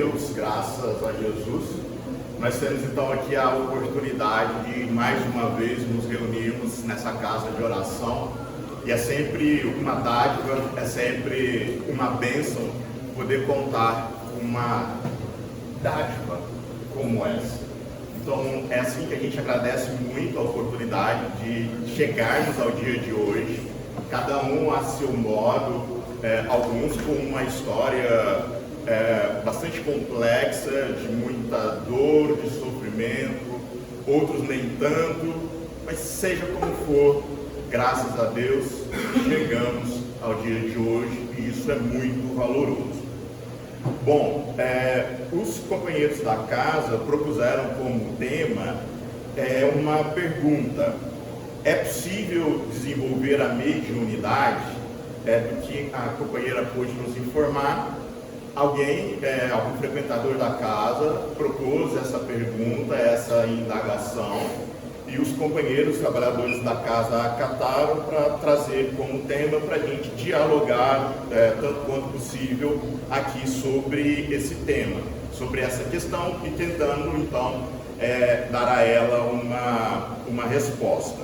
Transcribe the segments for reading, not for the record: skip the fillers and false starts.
Deus, graças a Jesus, nós temos então aqui a oportunidade de mais uma vez nos reunirmos nessa casa de oração, e é sempre uma dádiva, é sempre uma bênção poder contar com uma dádiva como essa. Então é assim que a gente agradece muito a oportunidade de chegarmos ao dia de hoje, cada um a seu modo, alguns com uma história bastante complexa, de muita dor, de sofrimento, outros nem tanto, mas seja como for, graças a Deus, chegamos ao dia de hoje e isso é muito valoroso. Bom, os companheiros da casa propuseram como tema uma pergunta: é possível desenvolver a mediunidade? Do que a companheira pôde nos informar, algum frequentador da casa propôs essa pergunta, essa indagação, e os companheiros trabalhadores da casa acataram para trazer como tema para a gente dialogar, tanto quanto possível, aqui sobre esse tema, sobre essa questão, e tentando então dar a ela uma resposta.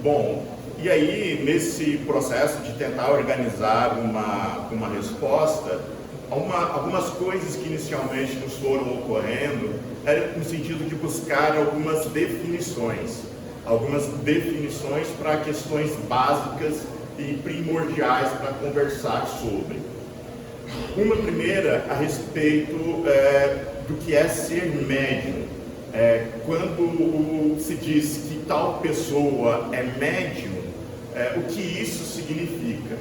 Bom, e aí nesse processo de tentar organizar uma resposta, algumas coisas que inicialmente nos foram ocorrendo era no sentido de buscar algumas definições para questões básicas e primordiais para conversar sobre. Uma primeira a respeito do que é ser médium. Quando se diz que tal pessoa é médium, o que isso significa?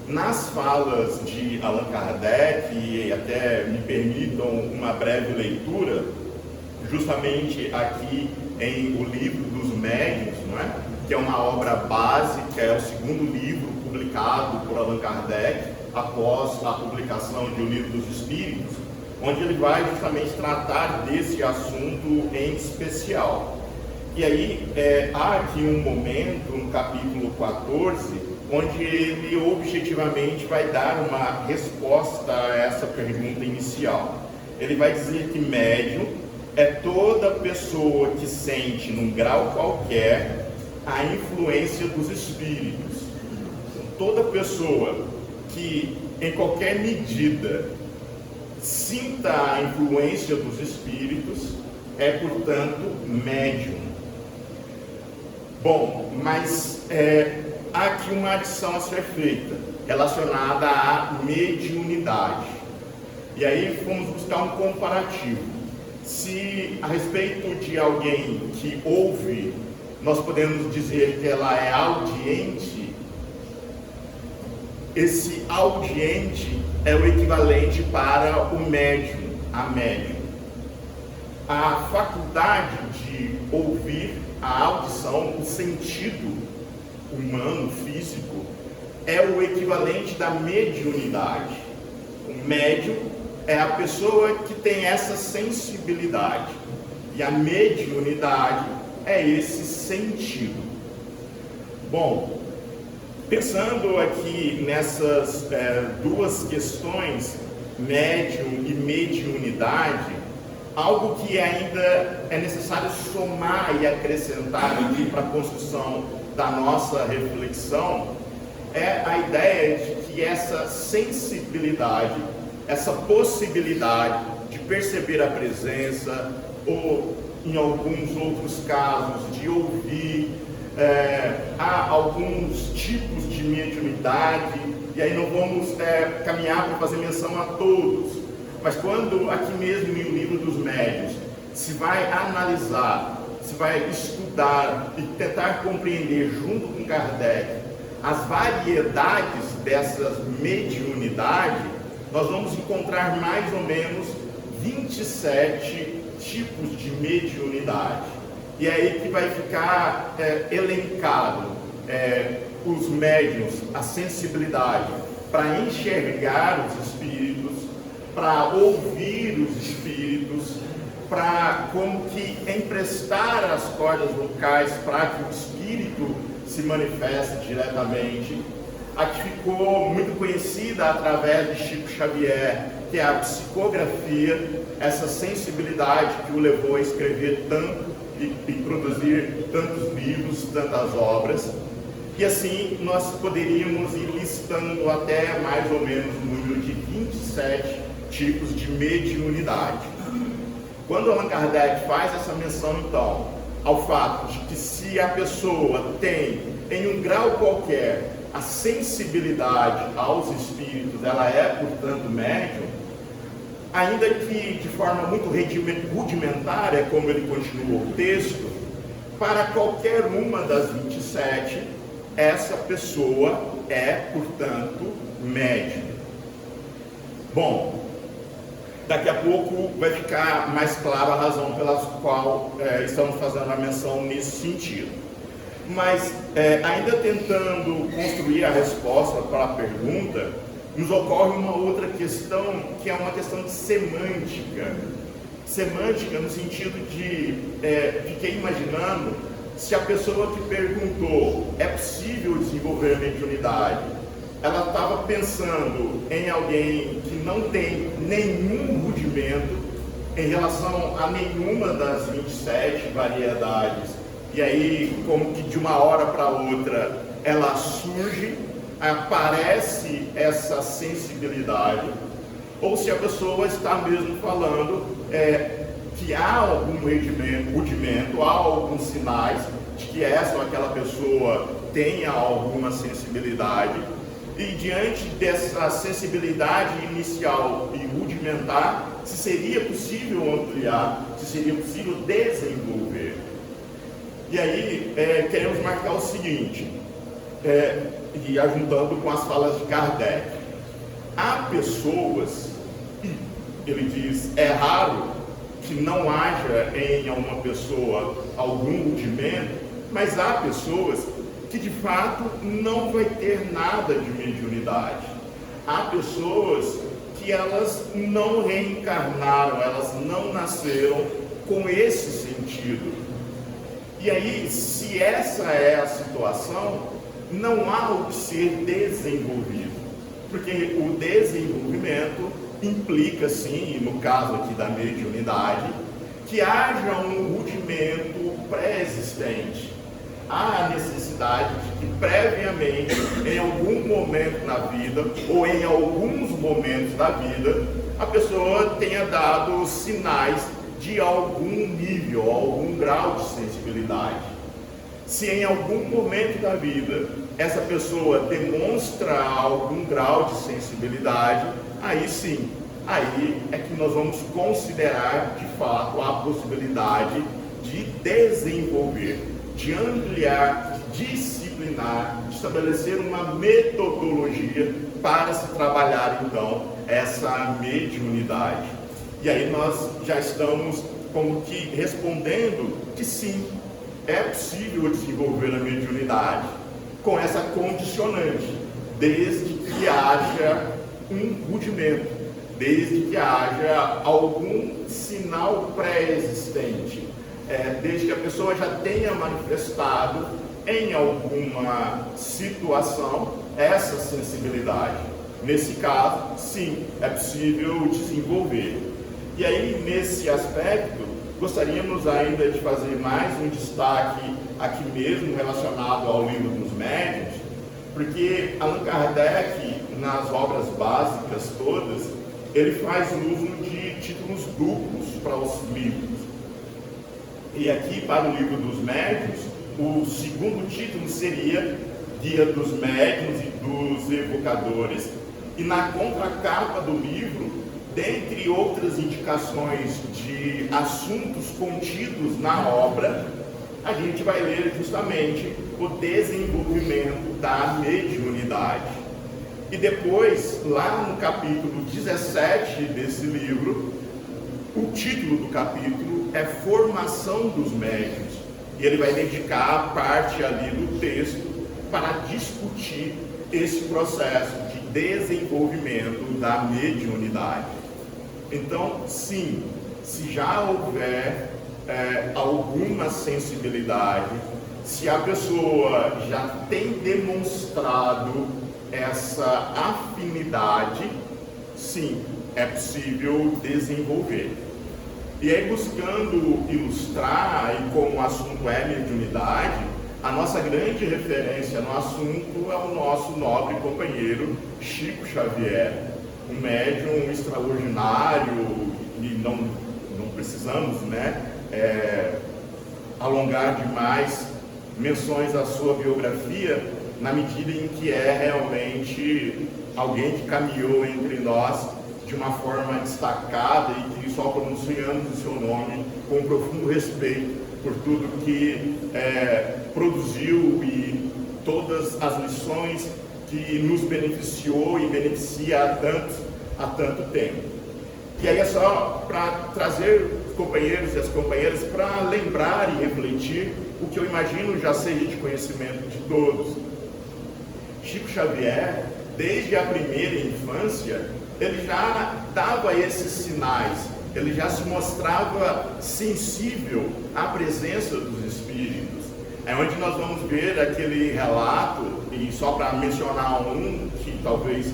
Nas falas de Allan Kardec, e até me permitam uma breve leitura, justamente aqui em O Livro dos Médiuns, não é? Que é uma obra básica, é o segundo livro publicado por Allan Kardec, após a publicação de O Livro dos Espíritos, onde ele vai justamente tratar desse assunto em especial. E aí, há aqui um momento, no capítulo 14, onde ele objetivamente vai dar uma resposta a essa pergunta inicial. Ele vai dizer que médium é toda pessoa que sente, num grau qualquer, a influência dos espíritos. Toda pessoa que, em qualquer medida, sinta a influência dos espíritos é, portanto, médium. Bom, mas há aqui uma adição a ser feita, relacionada à mediunidade. E aí fomos buscar um comparativo. Se a respeito de alguém que ouve, nós podemos dizer que ela é audiente, esse audiente é o equivalente para o médium, a médium. A faculdade de ouvir, a audição, o sentido humano, físico, é o equivalente da mediunidade. O médium é a pessoa que tem essa sensibilidade, e a mediunidade é esse sentido. Bom, pensando aqui nessas duas questões, médium e mediunidade, algo que ainda é necessário somar e acrescentar aqui para a construção da nossa reflexão é a ideia de que essa sensibilidade, essa possibilidade de perceber a presença, ou em alguns outros casos de ouvir, há alguns tipos de mediunidade, e aí não vamos caminhar para fazer menção a todos, mas quando aqui mesmo em O Livro dos Médiuns se vai analisar, se vai estudar e tentar compreender junto com Kardec as variedades dessas mediunidades, nós vamos encontrar mais ou menos 27 tipos de mediunidade. E é aí que vai ficar elencado os médiuns, a sensibilidade para enxergar os espíritos, para ouvir os espíritos, para como que emprestar as cordas vocais para que o espírito se manifeste diretamente. A que ficou muito conhecida através de Chico Xavier, que é a psicografia, essa sensibilidade que o levou a escrever tanto e produzir tantos livros, tantas obras. E assim nós poderíamos ir listando até mais ou menos o número de 27 tipos de mediunidade. Quando Allan Kardec faz essa menção, então, ao fato de que se a pessoa tem, em um grau qualquer, a sensibilidade aos espíritos, ela é, portanto, médium, ainda que de forma muito rudimentar, como ele continua o texto, para qualquer uma das 27, essa pessoa é, portanto, médium. Bom, daqui a pouco vai ficar mais claro a razão pela qual estamos fazendo a menção nesse sentido. Mas, ainda tentando construir a resposta para a pergunta, nos ocorre uma outra questão, que é uma questão de semântica. Semântica no sentido de, fiquei imaginando, se a pessoa que perguntou, é possível desenvolver a mediunidade? Ela estava pensando em alguém que não tem nenhum rudimento em relação a nenhuma das 27 variedades, e aí, como que de uma hora para outra, ela surge, aparece essa sensibilidade, ou se a pessoa está mesmo falando que há algum rudimento, há alguns sinais de que essa ou aquela pessoa tenha alguma sensibilidade, e diante dessa sensibilidade inicial e rudimentar, se seria possível ampliar, se seria possível desenvolver. E aí, queremos marcar o seguinte, e ajuntando com as falas de Kardec. Há pessoas, ele diz, é raro que não haja em uma pessoa algum rudimento, mas há pessoas que de fato não vai ter nada de mediunidade. Há pessoas que elas não reencarnaram, elas não nasceram com esse sentido. E aí, se essa é a situação, não há o que ser desenvolvido, porque o desenvolvimento implica, sim, no caso aqui da mediunidade, que haja um rudimento pré-existente. Há a necessidade de que previamente, em algum momento na vida, ou em alguns momentos da vida, a pessoa tenha dado sinais de algum nível, algum grau de sensibilidade. Se em algum momento da vida essa pessoa demonstra algum grau de sensibilidade, aí sim, aí é que nós vamos considerar de fato a possibilidade de desenvolver, de ampliar, de disciplinar, de estabelecer uma metodologia para se trabalhar então essa mediunidade. E aí nós já estamos como que respondendo que sim, é possível desenvolver a mediunidade com essa condicionante, desde que haja um rudimento, desde que haja algum sinal pré-existente, desde que a pessoa já tenha manifestado em alguma situação essa sensibilidade. Nesse caso, sim, é possível desenvolver. E aí, nesse aspecto, gostaríamos ainda de fazer mais um destaque aqui mesmo relacionado ao Livro dos Médiuns, porque Allan Kardec, nas obras básicas todas, ele faz uso de títulos duplos para os livros. E aqui, para o Livro dos Médiuns, o segundo título seria Guia dos Médiuns e dos Evocadores, e na contracapa do livro, dentre outras indicações de assuntos contidos na obra, a gente vai ler justamente o desenvolvimento da mediunidade. E depois, lá no capítulo 17 desse livro, o título do capítulo é Formação dos Médiuns. E ele vai dedicar a parte ali do texto para discutir esse processo de desenvolvimento da mediunidade. Então, sim, se já houver alguma sensibilidade, se a pessoa já tem demonstrado essa afinidade, sim, é possível desenvolver. E aí, buscando ilustrar, e como o assunto é mediunidade, a nossa grande referência no assunto é o nosso nobre companheiro Chico Xavier, um médium extraordinário, e não precisamos, alongar demais menções à sua biografia, na medida em que é realmente alguém que caminhou entre nós de uma forma destacada e que só pronunciamos o seu nome com profundo respeito por tudo que produziu e todas as lições que nos beneficiou e beneficia há tanto tempo. E aí é só para trazer os companheiros e as companheiras para lembrar e refletir o que eu imagino já seja de conhecimento de todos. Chico Xavier, desde a primeira infância, ele já dava esses sinais, ele já se mostrava sensível à presença dos espíritos. É onde nós vamos ver aquele relato, e só para mencionar um que talvez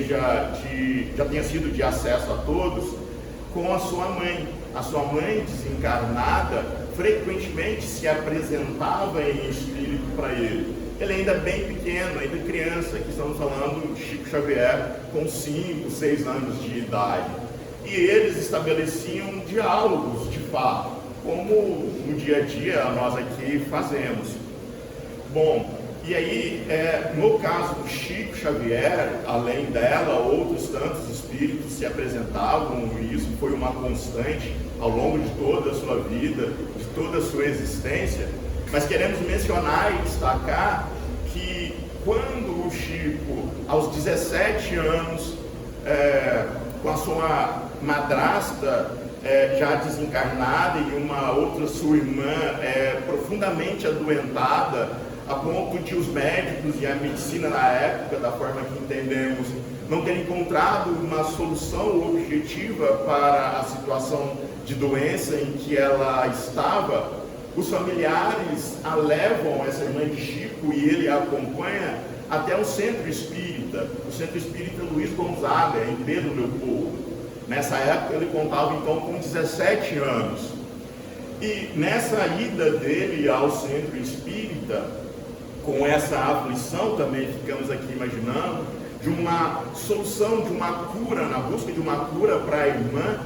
já tenha sido de acesso a todos, com a sua mãe. A sua mãe desencarnada frequentemente se apresentava em espírito para ele. Ele ainda bem pequeno, ainda criança, que estamos falando de Chico Xavier com 5, 6 anos de idade. E eles estabeleciam diálogos, de fato, como no dia a dia nós aqui fazemos. Bom, e aí, no caso do Chico Xavier, além dela, outros tantos espíritos se apresentavam, e isso foi uma constante ao longo de toda a sua vida, de toda a sua existência. Mas queremos mencionar e destacar que quando o Chico, aos 17 anos, com a sua madrasta já desencarnada e uma outra sua irmã profundamente adoentada, a ponto de os médicos e a medicina na época, da forma que entendemos, não ter encontrado uma solução objetiva para a situação de doença em que ela estava, os familiares a levam, essa irmã de Chico, e ele a acompanha até o Centro Espírita, o Centro Espírita Luiz Gonzaga, em Pedro Leopoldo. Nessa época ele contava então com 17 anos. E nessa ida dele ao Centro Espírita, com essa aflição também, ficamos aqui imaginando, de uma solução, de uma cura, na busca de uma cura para a irmã,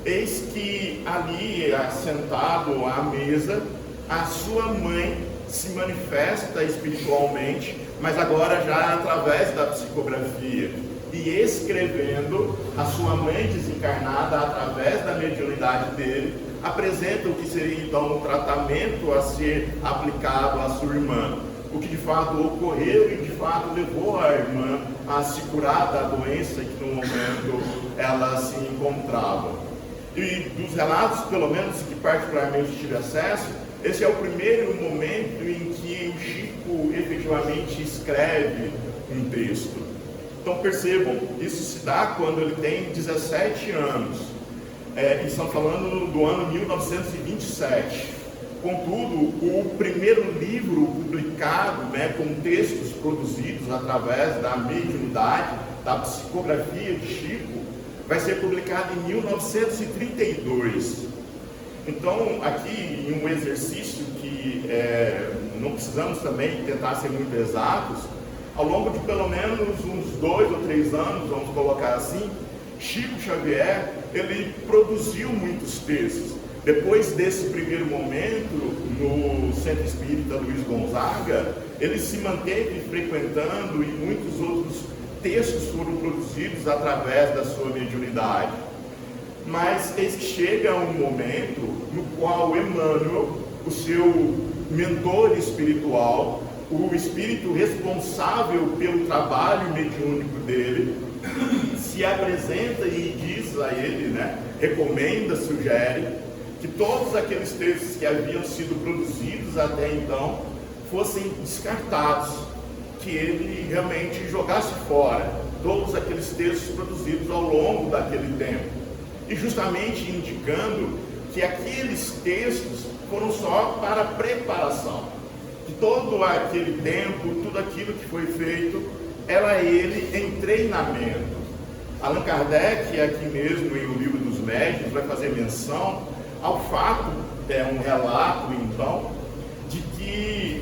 eis que ali, sentado à mesa, a sua mãe se manifesta espiritualmente, mas agora já através da psicografia, e escrevendo, a sua mãe desencarnada, através da mediunidade dele, apresenta o que seria então um tratamento a ser aplicado à sua irmã. O que de fato ocorreu e de fato levou a irmã a se curar da doença que no momento ela se encontrava. E dos relatos, pelo menos que particularmente tive acesso, esse é o primeiro momento em que o Chico efetivamente escreve um texto. Então percebam, isso se dá quando ele tem 17 anos. E estamos falando do ano 1927. Contudo, o primeiro livro publicado, com textos produzidos através da mediunidade, da psicografia de Chico, vai ser publicado em 1932. Então, aqui em um exercício que não precisamos também tentar ser muito exatos, ao longo de pelo menos uns 2 ou 3 anos, vamos colocar assim, Chico Xavier, ele produziu muitos textos. Depois desse primeiro momento, no Centro Espírita Luiz Gonzaga, ele se manteve frequentando e muitos outros textos foram produzidos através da sua mediunidade. Mas eis que chega um momento no qual Emmanuel, o seu mentor espiritual, o espírito responsável pelo trabalho mediúnico dele, se apresenta e diz a ele, recomenda, sugere, que todos aqueles textos que haviam sido produzidos até então fossem descartados, que ele realmente jogasse fora todos aqueles textos produzidos ao longo daquele tempo, e justamente indicando que aqueles textos foram só para preparação, que todo aquele tempo, tudo aquilo que foi feito, era ele em treinamento. Allan Kardec, aqui mesmo em O Livro dos Médiuns, vai fazer menção ao fato, um relato então, de que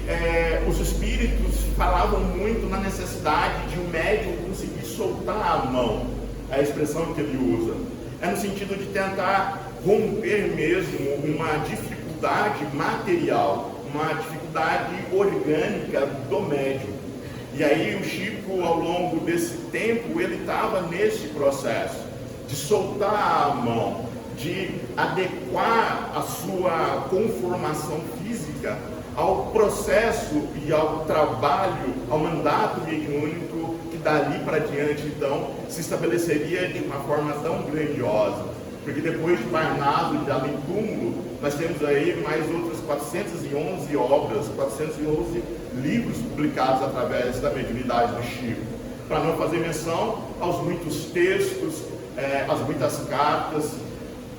os espíritos falavam muito na necessidade de um médium conseguir soltar a mão, a expressão que ele usa. É no sentido de tentar romper mesmo uma dificuldade material, uma dificuldade orgânica do médium. E aí o Chico, ao longo desse tempo, ele estava nesse processo de soltar a mão, de adequar a sua conformação física ao processo e ao trabalho, ao mandato mediúnico que dali para diante, então, se estabeleceria de uma forma tão grandiosa. Porque depois de Parnaso, de Além Túmulo, nós temos aí mais outras 411 obras, 411 livros publicados através da mediunidade do Chico. Para não fazer menção aos muitos textos, às muitas cartas,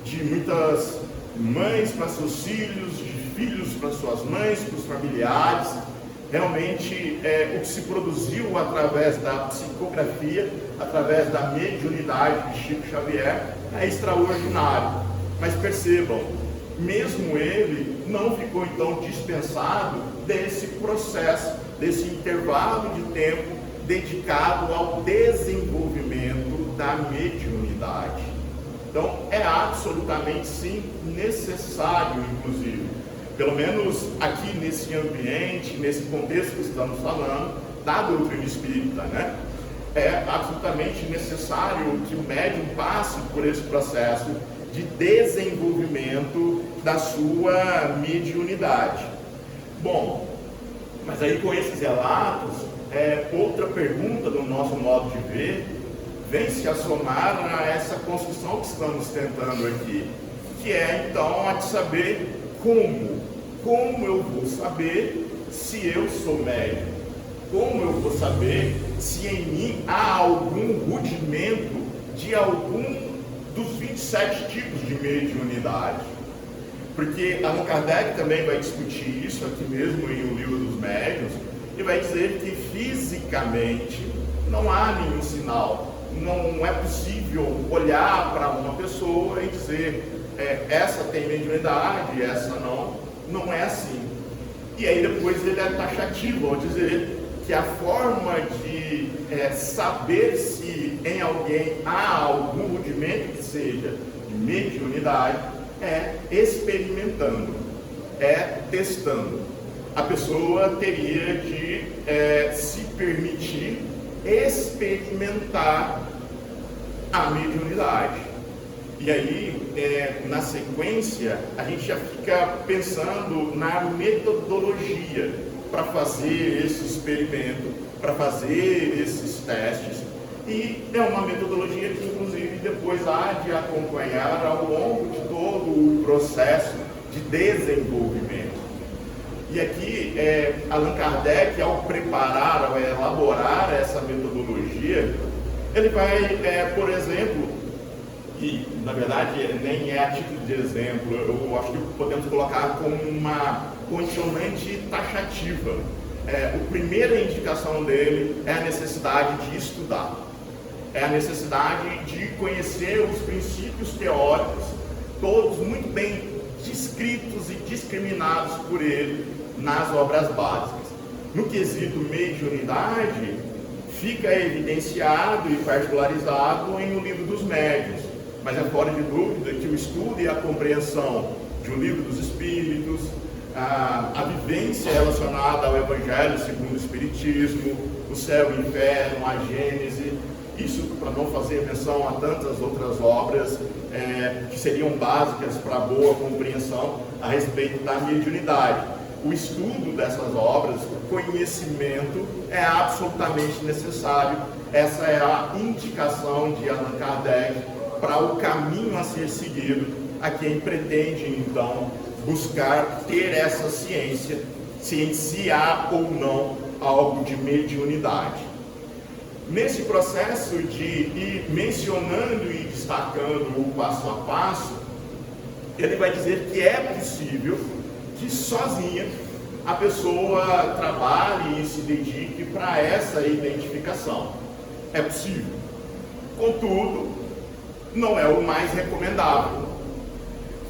de muitas mães para seus filhos, de filhos para suas mães, para os familiares. Realmente, o que se produziu através da psicografia, através da mediunidade de Chico Xavier, é extraordinário. Mas percebam, mesmo ele não ficou então dispensado desse processo, desse intervalo de tempo dedicado ao desenvolvimento da mediunidade. Então, é absolutamente sim necessário, inclusive, pelo menos aqui nesse ambiente, nesse contexto que estamos falando, da doutrina espírita, né? É absolutamente necessário que o médium passe por esse processo de desenvolvimento da sua mediunidade. Bom, mas aí com esses relatos, outra pergunta do nosso modo de ver vem se assomar a essa construção que estamos tentando aqui, que é então a de saber como eu vou saber se eu sou médium, como eu vou saber se em mim há algum rudimento de algum dos 27 tipos de mediunidade. Porque Allan Kardec também vai discutir isso aqui mesmo em O Livro dos Médiuns, e vai dizer que fisicamente não há nenhum sinal. Não é possível olhar para uma pessoa e dizer essa tem mediunidade, essa não. Não é assim. E aí depois ele é taxativo ao dizer que a forma de saber se em alguém há algum rudimento que seja de mediunidade é experimentando, é testando. A pessoa teria de se permitir experimentar a mediunidade. E aí, na sequência, a gente já fica pensando na metodologia para fazer esse experimento, para fazer esses testes. E é uma metodologia que, inclusive, depois há de acompanhar ao longo de todo o processo de desenvolvimento. E aqui, Allan Kardec, ao preparar, ao elaborar essa metodologia, ele vai, por exemplo, e na verdade nem é a título de exemplo, eu acho que podemos colocar como uma condicionante taxativa. A primeira indicação dele é a necessidade de estudar, é a necessidade de conhecer os princípios teóricos, todos muito bem descritos e discriminados por ele nas obras básicas. No quesito mediunidade, fica evidenciado e particularizado em O Livro dos Médiuns, mas é fora de dúvida que o estudo e a compreensão de O Livro dos Espíritos, a vivência relacionada ao Evangelho segundo o Espiritismo, o céu e o inferno, a Gênese, isso para não fazer menção a tantas outras obras que seriam básicas para a boa compreensão a respeito da mediunidade. O estudo dessas obras, o conhecimento é absolutamente necessário. Essa é a indicação de Allan Kardec para o caminho a ser seguido a quem pretende, então, buscar ter essa ciência, se há ou não algo de mediunidade. Nesse processo de ir mencionando e destacando o passo a passo, ele vai dizer que é possível que sozinha a pessoa trabalhe e se dedique para essa identificação. É possível. Contudo, não é o mais recomendável.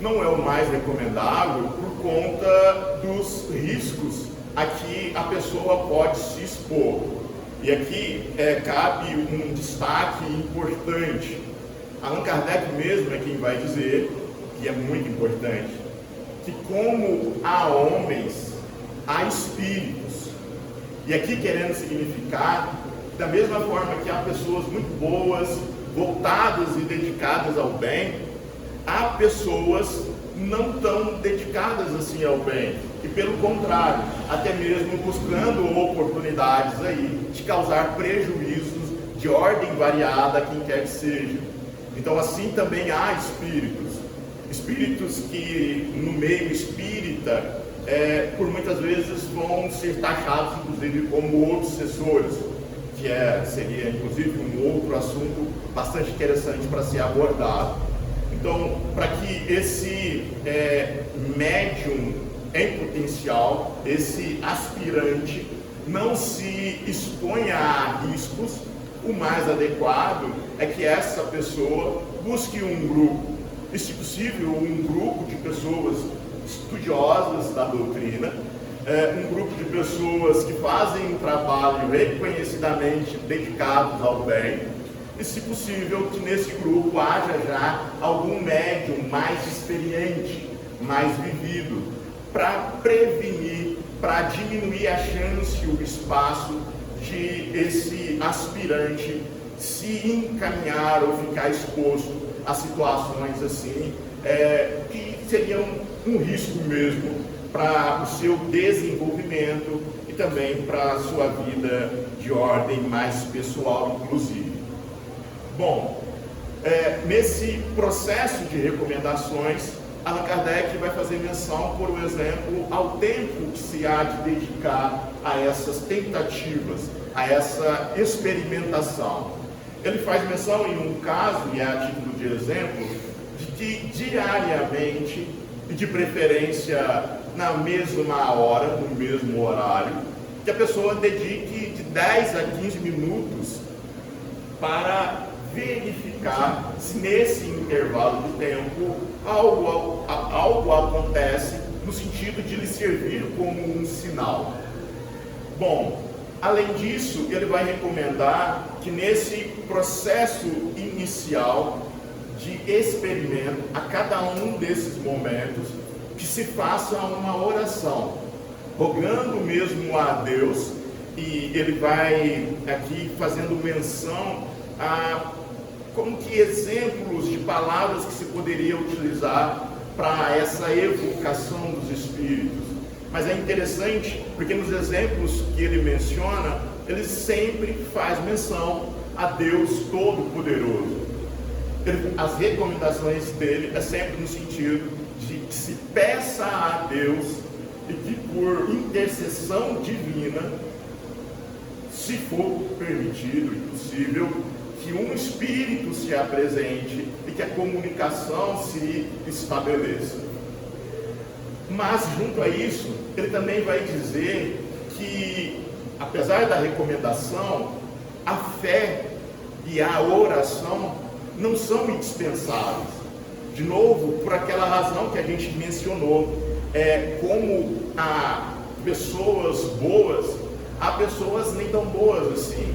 Não é o mais recomendável por conta dos riscos a que a pessoa pode se expor. E aqui cabe um destaque importante. Allan Kardec mesmo é quem vai dizer, e é muito importante, que como há homens, há espíritos. E aqui querendo significar, da mesma forma que há pessoas muito boas, voltadas e dedicadas ao bem, há pessoas não tão dedicadas assim ao bem, e pelo contrário, até mesmo buscando oportunidades aí de causar prejuízos de ordem variada a quem quer que seja. Então assim também há espíritos que no meio espírita, por muitas vezes vão ser taxados inclusive como obsessores, que seria inclusive um outro assunto bastante interessante para ser abordado. Então, para que esse médium em potencial, esse aspirante, não se exponha a riscos, o mais adequado é que essa pessoa busque um grupo, e se possível, um grupo de pessoas estudiosas da doutrina, um grupo de pessoas que fazem um trabalho reconhecidamente dedicados ao bem, e se possível que nesse grupo haja já algum médium mais experiente, mais vivido, para prevenir, para diminuir a chance, o espaço de esse aspirante se encaminhar ou ficar exposto a situações assim, que seriam um risco mesmo para o seu desenvolvimento e também para a sua vida de ordem mais pessoal, inclusive. Bom, nesse processo de recomendações, Allan Kardec vai fazer menção, por exemplo, ao tempo que se há de dedicar a essas tentativas, a essa experimentação. Ele faz menção em um caso, e é a título de exemplo, de que diariamente, e de preferência na mesma hora, no mesmo horário, que a pessoa dedique de 10 a 15 minutos para verificar se nesse intervalo de tempo algo acontece no sentido de lhe servir como um sinal. Bom, além disso, ele vai recomendar que nesse processo inicial de experimento, a cada um desses momentos, que se faça uma oração, rogando mesmo a Deus, e ele vai aqui fazendo menção a como que exemplos de palavras que se poderia utilizar para essa evocação dos espíritos. Mas é interessante porque nos exemplos que ele menciona, ele sempre faz menção a Deus Todo-Poderoso. As recomendações dele é sempre no sentido de que se peça a Deus e que por intercessão divina, se for permitido e possível, que um espírito se apresente e que a comunicação se estabeleça. Mas junto a isso, ele também vai dizer que, apesar da recomendação, a fé e a oração não são indispensáveis. De novo, por aquela razão que a gente mencionou, como há pessoas boas, há pessoas nem tão boas assim.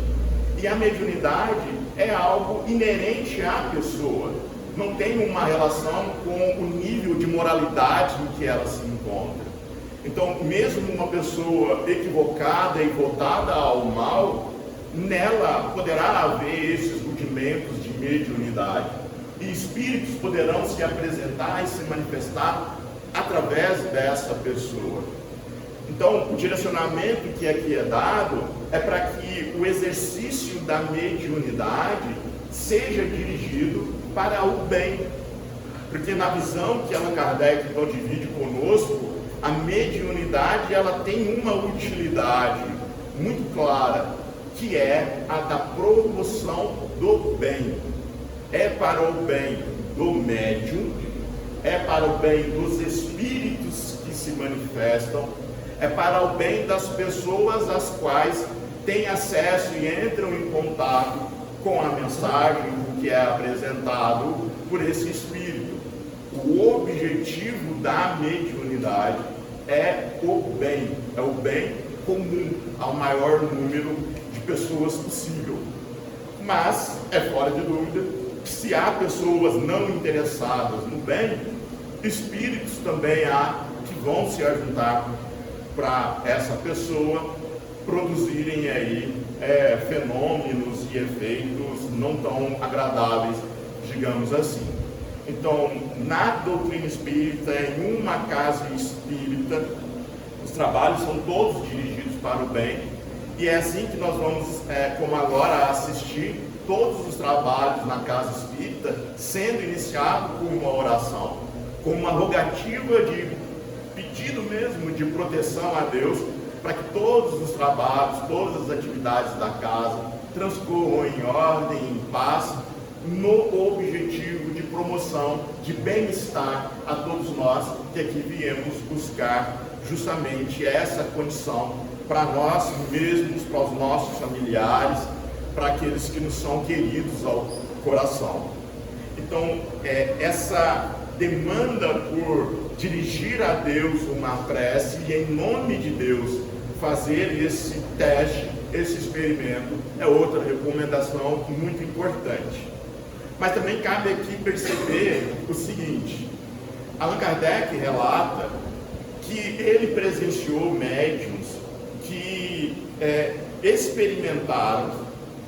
E a mediunidade é algo inerente à pessoa, não tem uma relação com o nível de moralidade em que ela se encontra. Então, mesmo uma pessoa equivocada e voltada ao mal, nela poderá haver esses rudimentos de mediunidade, e espíritos poderão se apresentar e se manifestar através dessa pessoa. Então, o direcionamento que aqui é dado é para que o exercício da mediunidade seja dirigido para o bem. Porque na visão que Allan Kardec então divide conosco, a mediunidade ela tem uma utilidade muito clara, que é a da promoção do bem. É para o bem do médium, é para o bem dos espíritos que se manifestam, é para o bem das pessoas às quais têm acesso e entram em contato com a mensagem, que é apresentado por esse espírito. O objetivo da mediunidade é o bem comum ao maior número de pessoas possível. Mas é fora de dúvida que se há pessoas não interessadas no bem, espíritos também há que vão se ajuntar para essa pessoa produzirem aí fenômenos e efeitos não tão agradáveis, digamos assim. Então, na doutrina espírita, em uma casa espírita, os trabalhos são todos dirigidos para o bem, e é assim que nós vamos, como agora, assistir todos os trabalhos na casa espírita sendo iniciado com uma oração, com uma rogativa de pedido mesmo de proteção a Deus, para que todos os trabalhos, todas as atividades da casa transcorram em ordem, em paz, no objetivo de promoção, de bem-estar a todos nós que aqui viemos buscar justamente essa condição para nós mesmos, para os nossos familiares, para aqueles que nos são queridos ao coração. Então, essa demanda por dirigir a Deus uma prece e, em nome de Deus, fazer esse teste, esse experimento, é outra recomendação muito importante. Mas também cabe aqui perceber o seguinte: Allan Kardec relata que ele presenciou médiuns que experimentaram,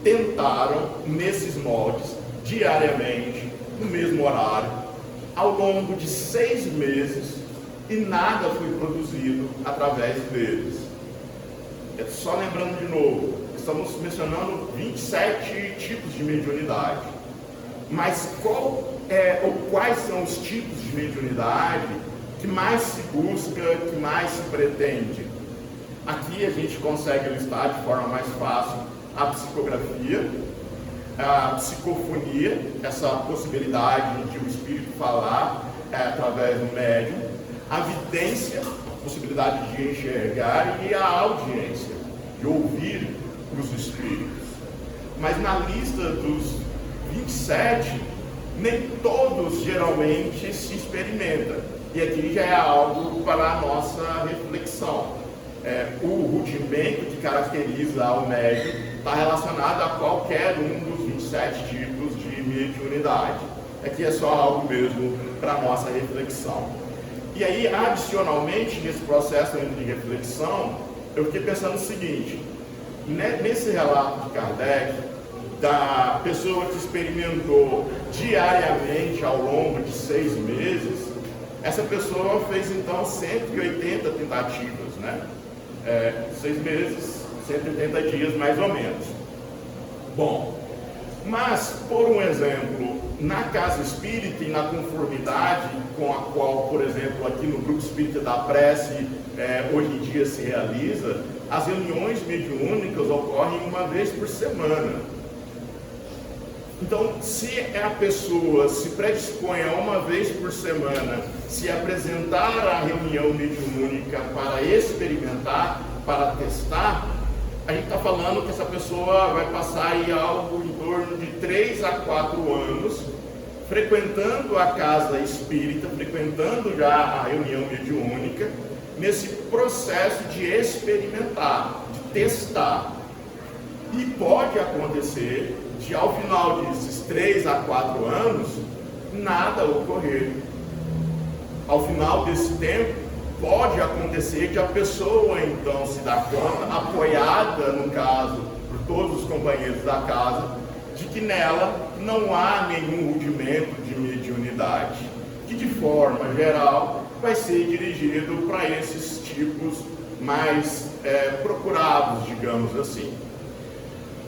tentaram nesses moldes, diariamente, no mesmo horário, ao longo de 6 meses, e nada foi produzido através deles. Só lembrando de novo, estamos mencionando 27 tipos de mediunidade. Mas quais são os tipos de mediunidade que mais se busca, que mais se pretende? Aqui a gente consegue listar de forma mais fácil a psicografia, a psicofonia, essa possibilidade de o espírito falar através do médium, a vidência, a possibilidade de enxergar, e a audiência, de ouvir os espíritos. Mas na lista dos 27, nem todos geralmente se experimentam. E aqui já é algo para a nossa reflexão. O rudimento que caracteriza o médium está relacionado a qualquer um dos 27 tipos de mediunidade. Aqui é só algo mesmo para a nossa reflexão. E aí, adicionalmente, nesse processo de reflexão, eu fiquei pensando o seguinte: nesse relato de Kardec, da pessoa que experimentou diariamente ao longo de 6 meses, essa pessoa fez então 180 tentativas, né? 6 meses, 180 dias mais ou menos. Bom, mas, por um exemplo, na casa espírita e na conformidade com a qual, por exemplo, aqui no grupo espírita da prece, hoje em dia se realiza, as reuniões mediúnicas ocorrem uma vez por semana. Então, se a pessoa se predispõe a uma vez por semana se apresentar à reunião mediúnica para experimentar, para testar, a gente está falando que essa pessoa vai passar aí algo em torno de 3 a 4 anos frequentando a casa espírita, frequentando já a reunião mediúnica, nesse processo de experimentar, de testar. E pode acontecer de, ao final desses 3 a 4 anos, nada ocorrer. Ao final desse tempo, pode acontecer de a pessoa então se dar conta, apoiada no caso por todos os companheiros da casa, de que nela não há nenhum rudimento de mediunidade, que de forma geral vai ser dirigido para esses tipos mais procurados, digamos assim.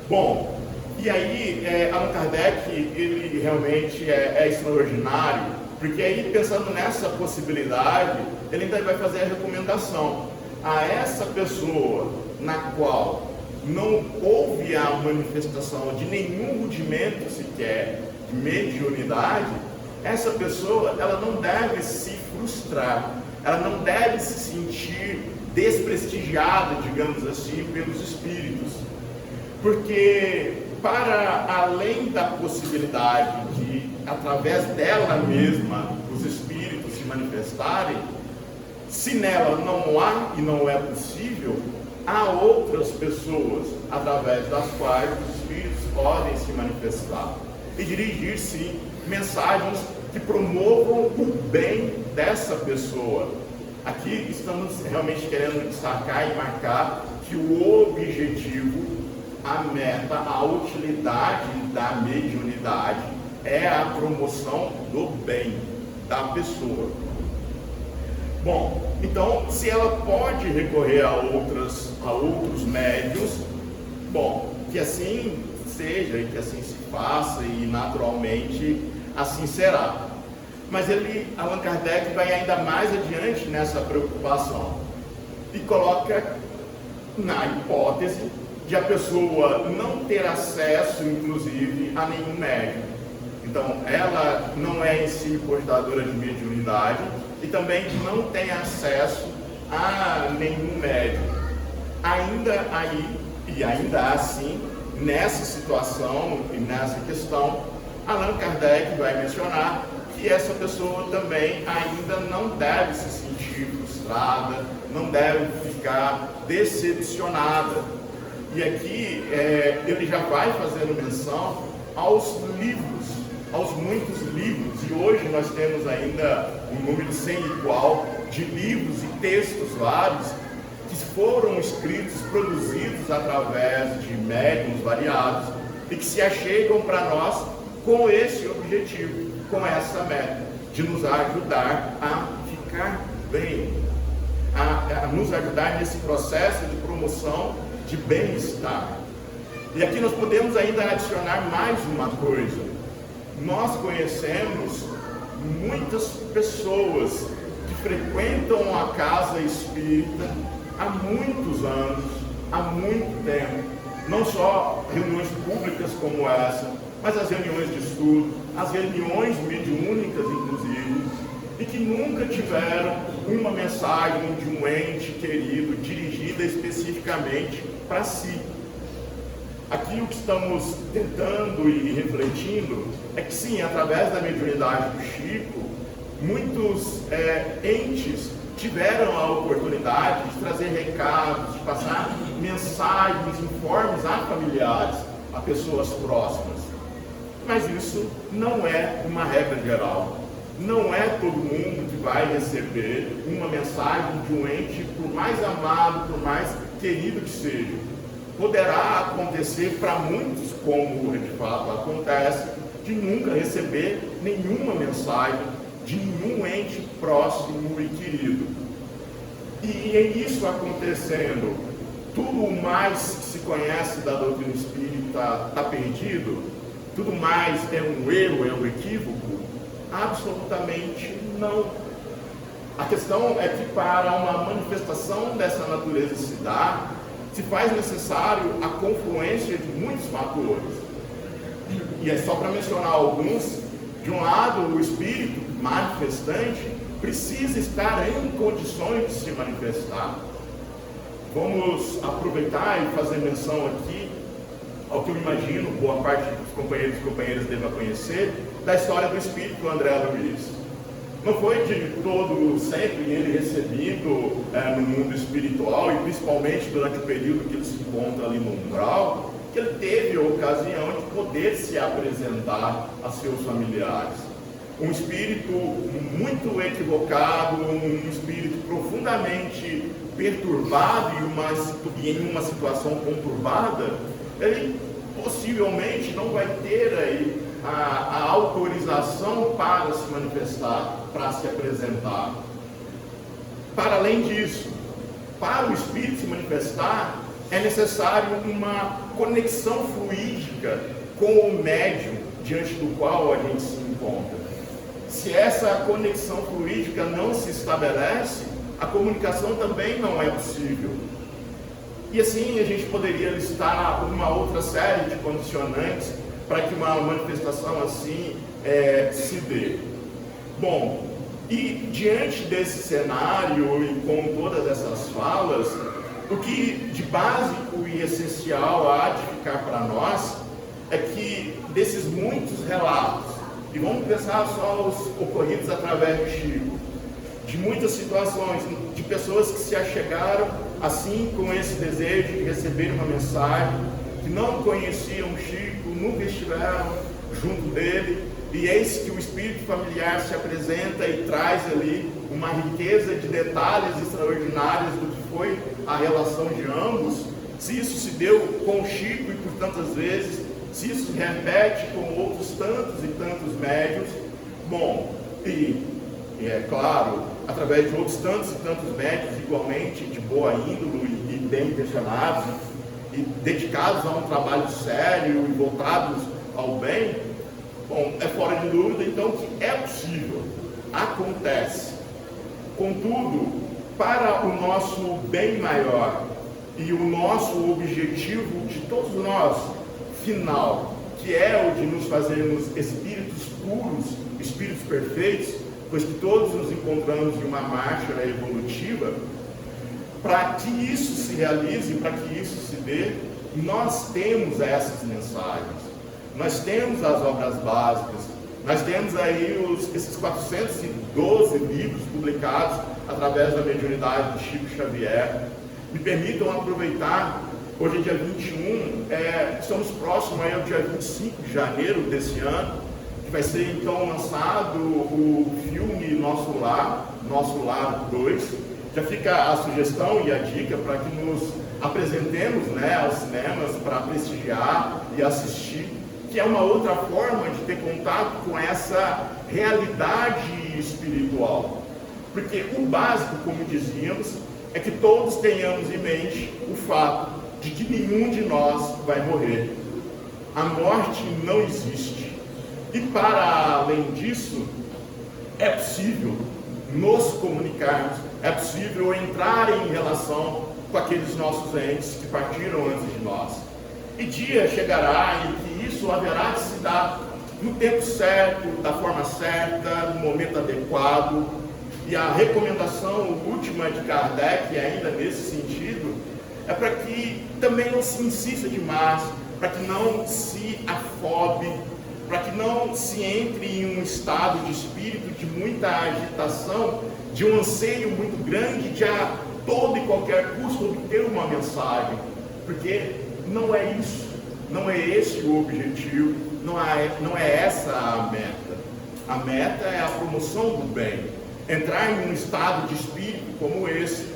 Bom, e aí Allan Kardec, ele realmente é extraordinário, porque aí, pensando nessa possibilidade, ele ainda vai fazer a recomendação a essa pessoa na qual não houve a manifestação de nenhum rudimento sequer de mediunidade. Essa pessoa, ela não deve se frustrar, ela não deve se sentir desprestigiada, digamos assim, pelos espíritos, porque para além da possibilidade de, através dela mesma, os espíritos se manifestarem, se nela não há e não é possível, há outras pessoas através das quais os espíritos podem se manifestar e dirigir, sim, mensagens que promovam o bem dessa pessoa. Aqui estamos realmente querendo destacar e marcar que o objetivo, a meta, a utilidade da mediunidade é a promoção do bem da pessoa. Bom, então, se ela pode recorrer a outros médios, bom, que assim seja e que assim se faça, e naturalmente assim será. Mas Allan Kardec vai ainda mais adiante nessa preocupação e coloca na hipótese de a pessoa não ter acesso, inclusive, a nenhum médium. Então, ela não é em si portadora de mediunidade e também não tem acesso a nenhum médium. Ainda aí, e ainda assim, nessa situação e nessa questão, Allan Kardec vai mencionar que essa pessoa também ainda não deve se sentir frustrada, não deve ficar decepcionada. E aqui ele já vai fazendo menção aos livros, aos muitos livros, e hoje nós temos ainda um número sem igual de livros e textos vários que foram escritos, produzidos através de médiuns variados e que se achegam para nós com esse objetivo, com essa meta, de nos ajudar a ficar bem, a nos ajudar nesse processo de promoção de bem-estar. E aqui nós podemos ainda adicionar mais uma coisa. Nós conhecemos muitas pessoas que frequentam a casa espírita há muitos anos, há muito tempo, não só reuniões públicas como essa, mas as reuniões de estudo, as reuniões mediúnicas, inclusive, e que nunca tiveram uma mensagem de um ente querido dirigida especificamente para si. Aqui o que estamos tentando e refletindo é que sim, através da mediunidade do Chico, muitos entes tiveram a oportunidade de trazer recados, de passar mensagens, informes a familiares, a pessoas próximas. Mas isso não é uma regra geral. Não é todo mundo que vai receber uma mensagem de um ente, por mais amado, por mais querido que seja. Poderá acontecer para muitos, como de fato acontece, de nunca receber nenhuma mensagem de nenhum ente próximo e querido. E em isso acontecendo, tudo mais que se conhece da doutrina espírita está perdido? Tudo mais é um erro, é um equívoco? Absolutamente não. A questão é que para uma manifestação dessa natureza se dar, se faz necessário a confluência de muitos fatores. E é só para mencionar alguns. De um lado, o espírito manifestante precisa estar em condições de se manifestar. Vamos aproveitar e fazer menção aqui ao que eu imagino, boa parte dos companheiros e companheiras deva conhecer, da história do espírito André Luiz. Não foi de todo sempre ele recebido no mundo espiritual, e principalmente durante o período que ele se encontra ali no umbral, que ele teve a ocasião de poder se apresentar a seus familiares. Um espírito muito equivocado, um espírito profundamente perturbado e em uma situação conturbada, ele possivelmente não vai ter aí a autorização para se manifestar, para se apresentar. Para além disso, para o espírito se manifestar, é necessário uma conexão fluídica com o médium diante do qual a gente se encontra. Se essa conexão fluídica não se estabelece, a comunicação também não é possível. E assim a gente poderia listar uma outra série de condicionantes para que uma manifestação assim se dê. Bom, e diante desse cenário e com todas essas falas, o que de básico e essencial há de ficar para nós é que desses muitos relatos, e vamos pensar só os ocorridos através de Chico, de muitas situações, de pessoas que se achegaram assim com esse desejo de receber uma mensagem, que não conheciam Chico, nunca estiveram junto dele, e eis que o espírito familiar se apresenta e traz ali uma riqueza de detalhes extraordinários do que foi a relação de ambos. Se isso se deu com Chico e por tantas vezes, se isso se repete com outros tantos e tantos médiuns, bom, e é claro, através de outros tantos e tantos médiuns igualmente de boa índole e bem intencionados e dedicados a um trabalho sério e voltados ao bem, bom, é fora de dúvida então que é possível, acontece. Contudo, para o nosso bem maior e o nosso objetivo de todos nós, final, que é o de nos fazermos espíritos puros, espíritos perfeitos, pois que todos nos encontramos em uma marcha evolutiva, para que isso se realize, para que isso se dê, nós temos essas mensagens, nós temos as obras básicas, nós temos aí esses 412 livros publicados através da mediunidade de Chico Xavier. Me permitam aproveitar, hoje é dia 21, estamos próximos aí ao dia 25 de janeiro desse ano, que vai ser então lançado o filme Nosso Lar 2. Já fica a sugestão e a dica para que nos apresentemos, né, aos cinemas para prestigiar e assistir, que é uma outra forma de ter contato com essa realidade espiritual. Porque o básico, como dizíamos, é que todos tenhamos em mente o fato de que nenhum de nós vai morrer. A morte não existe. E para além disso, é possível nos comunicarmos, é possível entrar em relação com aqueles nossos entes que partiram antes de nós. E dia chegará em que isso haverá de se dar no tempo certo, da forma certa, no momento adequado. E a recomendação última de Kardec, ainda nesse sentido, é para que também não se insista demais, para que não se afobe, para que não se entre em um estado de espírito de muita agitação, de um anseio muito grande de a todo e qualquer custo obter uma mensagem, porque não é isso, não é esse o objetivo, não é essa a meta. A meta é a promoção do bem. Entrar em um estado de espírito como esse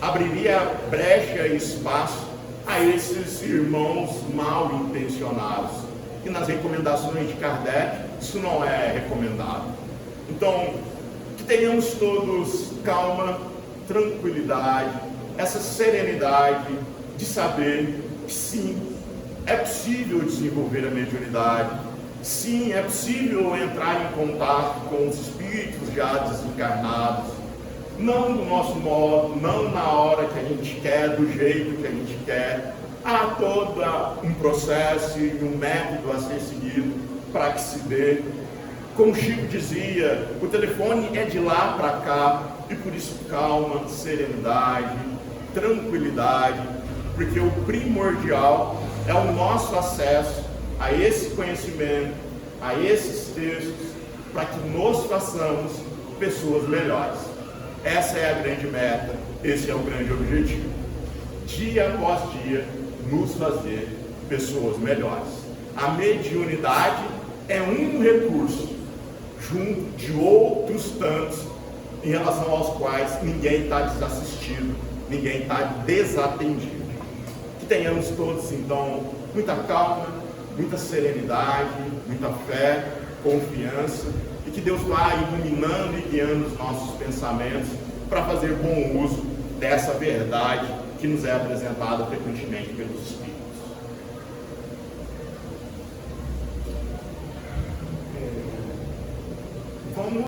abriria brecha e espaço a esses irmãos mal intencionados. E nas recomendações de Kardec, isso não é recomendado. Então, que tenhamos todos calma, tranquilidade, essa serenidade de saber que sim, é possível desenvolver a mediunidade, sim, é possível entrar em contato com os espíritos já desencarnados, não do nosso modo, não na hora que a gente quer, do jeito que a gente quer. Há todo um processo e um método a ser seguido para que se dê. Como Chico dizia, o telefone é de lá para cá, e por isso calma, serenidade, tranquilidade, porque o primordial é o nosso acesso a esse conhecimento, a esses textos, para que nos façamos pessoas melhores. Essa é a grande meta, esse é o grande objetivo. Dia após dia, nos fazer pessoas melhores. A mediunidade é um recurso, junto de outros tantos, em relação aos quais ninguém está desassistido, ninguém está desatendido. Que tenhamos todos, então, muita calma, muita serenidade, muita fé, confiança, e que Deus vá iluminando e guiando os nossos pensamentos para fazer bom uso dessa verdade que nos é apresentada frequentemente